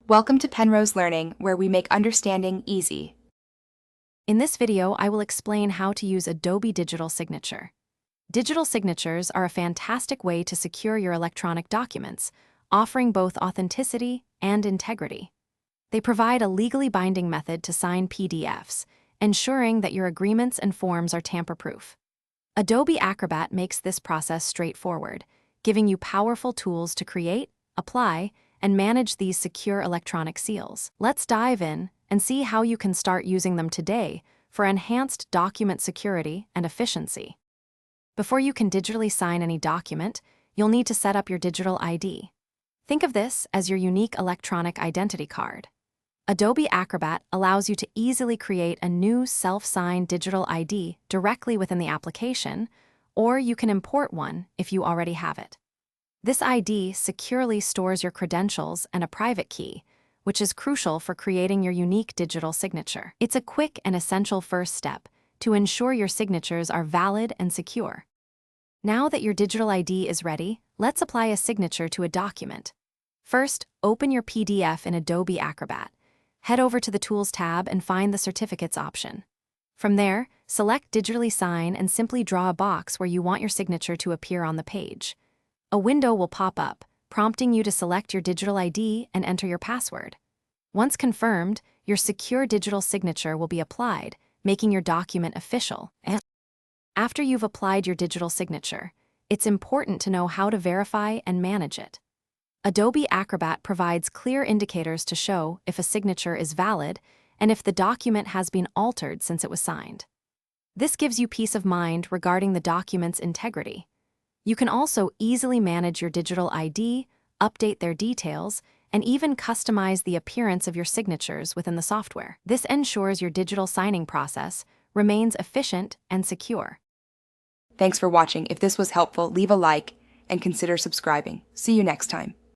Welcome to Penrose Learning, where we make understanding easy. In this video, I will explain how to use Adobe Digital Signature. Digital signatures are a fantastic way to secure your electronic documents, offering both authenticity and integrity. They provide a legally binding method to sign PDFs, ensuring that your agreements and forms are tamper-proof. Adobe Acrobat makes this process straightforward, giving you powerful tools to create, apply, and manage these secure electronic seals. Let's dive in and see how you can start using them today for enhanced document security and efficiency. Before you can digitally sign any document, you'll need to set up your digital ID. Think of this as your unique electronic identity card. Adobe Acrobat allows you to easily create a new self-signed digital ID directly within the application, or you can import one if you already have it. This ID securely stores your credentials and a private key, which is crucial for creating your unique digital signature. It's a quick and essential first step to ensure your signatures are valid and secure. Now that your digital ID is ready, let's apply a signature to a document. First, open your PDF in Adobe Acrobat. Head over to the Tools tab and find the Certificates option. From there, select Digitally Sign and simply draw a box where you want your signature to appear on the page. A window will pop up, prompting you to select your digital ID and enter your password. Once confirmed, your secure digital signature will be applied, making your document official. After you've applied your digital signature, it's important to know how to verify and manage it. Adobe Acrobat provides clear indicators to show if a signature is valid and if the document has been altered since it was signed. This gives you peace of mind regarding the document's integrity. You can also easily manage your digital ID, update their details, and even customize the appearance of your signatures within the software. This ensures your digital signing process remains efficient and secure. Thanks for watching. If this was helpful, leave a like and consider subscribing. See you next time.